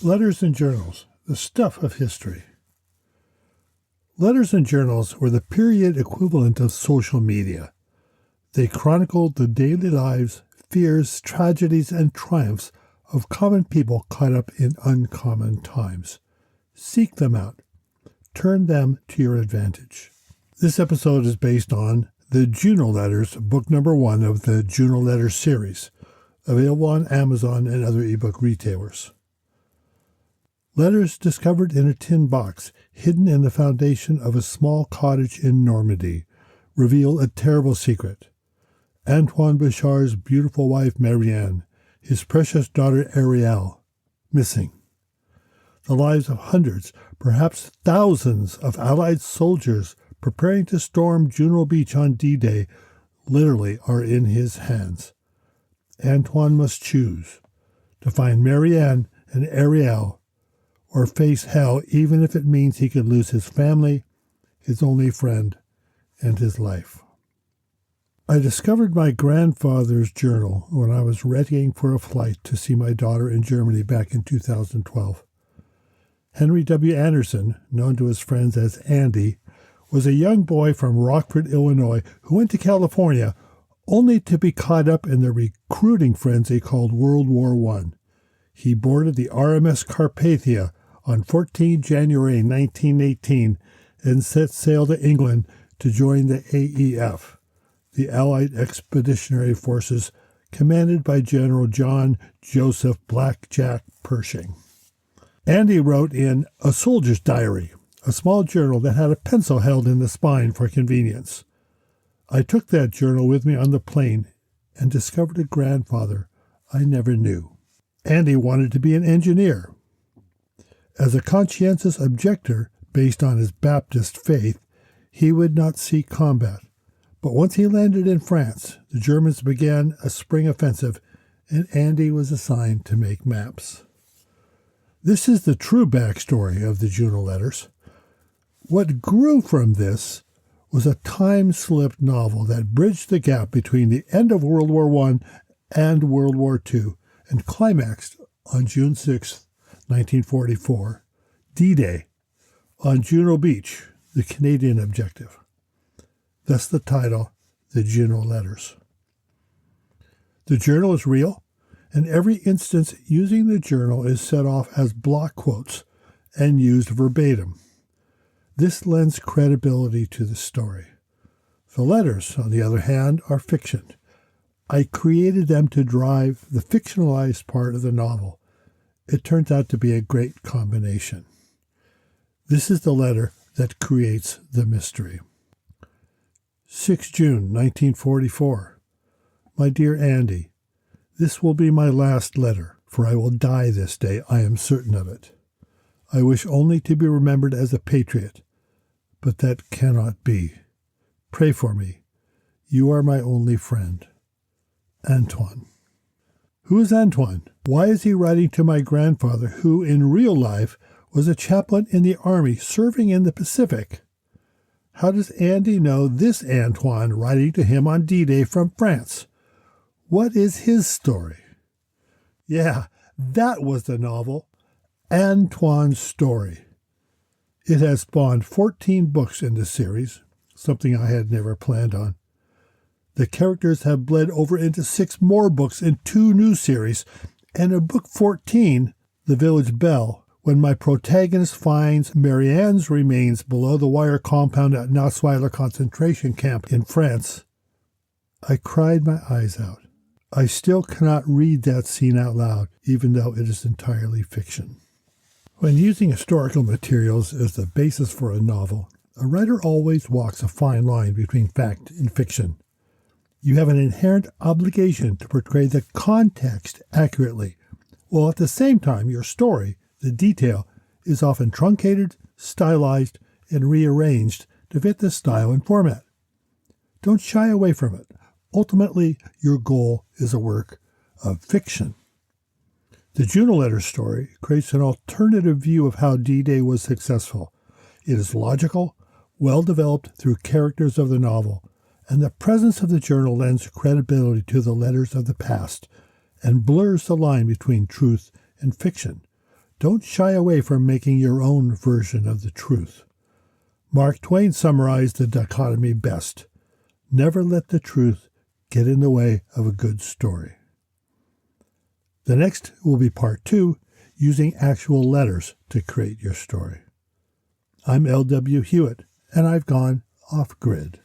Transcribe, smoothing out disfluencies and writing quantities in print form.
Letters and journals, the stuff of history. Letters and journals were the period equivalent of social media. They chronicled the daily lives, fears, tragedies, and triumphs of common people caught up in uncommon times. Seek them out. Turn them to your advantage. This episode is based on the Juno Letters, book number 1 of the Juno Letters series, available on Amazon and other ebook retailers. Letters discovered in a tin box, hidden in the foundation of a small cottage in Normandy, reveal a terrible secret. Antoine Bouchard's beautiful wife Marianne, his precious daughter Ariel, missing. The lives of hundreds, perhaps thousands of Allied soldiers preparing to storm Juno Beach on D-Day literally are in his hands. Antoine must choose to find Marianne and Ariel or face hell, even if it means he could lose his family, his only friend, and his life. I discovered my grandfather's journal when I was readying for a flight to see my daughter in Germany back in 2012. Henry W. Anderson, known to his friends as Andy, was a young boy from Rockford, Illinois, who went to California only to be caught up in the recruiting frenzy called World War I. He boarded the RMS Carpathia on 14 January 1918 and set sail to England to join the AEF, the Allied Expeditionary Forces commanded by General John Joseph Blackjack Pershing. Andy wrote in A Soldier's Diary, a small journal that had a pencil held in the spine for convenience. I took that journal with me on the plane and discovered a grandfather I never knew. Andy wanted to be an engineer. As a conscientious objector based on his Baptist faith, he would not seek combat. But once he landed in France, the Germans began a spring offensive, and Andy was assigned to make maps. This is the true backstory of the Juno Letters. What grew from this was a time-slipped novel that bridged the gap between the end of World War I and World War II and climaxed on June 6, 1944, D-Day, on Juno Beach, the Canadian objective. Thus the title, The Juno Letters. The journal is real, and every instance using the journal is set off as block quotes and used verbatim. This lends credibility to the story. The letters, on the other hand, are fiction. I created them to drive the fictionalized part of the novel. It turns out to be a great combination. This is the letter that creates the mystery. 6 June 1944. My dear Andy, this will be my last letter, for I will die this day, I am certain of it. I wish only to be remembered as a patriot, but that cannot be. Pray for me. You are my only friend. Antoine. Who is Antoine? Why is he writing to my grandfather, who in real life was a chaplain in the Army serving in the Pacific? How does Andy know this Antoine writing to him on D-Day from France? What is his story? Yeah, that was the novel, Antoine's Story. It has spawned 14 books in this series, something I had never planned on. The characters have bled over into 6 more books in 2 new series, and in book 14, The Village Bell, when my protagonist finds Marianne's remains below the wire compound at Nassweiler concentration camp in France, I cried my eyes out. I still cannot read that scene out loud, even though it is entirely fiction. When using historical materials as the basis for a novel, a writer always walks a fine line between fact and fiction. You have an inherent obligation to portray the context accurately, while at the same time your story, the detail, is often truncated, stylized, and rearranged to fit the style and format. Don't shy away from it. Ultimately, your goal is a work of fiction. The Juno Letters story creates an alternative view of how D-Day was successful. It is logical, well-developed through characters of the novel, and the presence of the journal lends credibility to the letters of the past and blurs the line between truth and fiction, Don't shy away from making your own version of the truth. Mark Twain summarized the dichotomy best. Never let the truth get in the way of a good story. The next will be part 2, using actual letters to create your story. I'm L.W. Hewitt, and I've gone off-grid.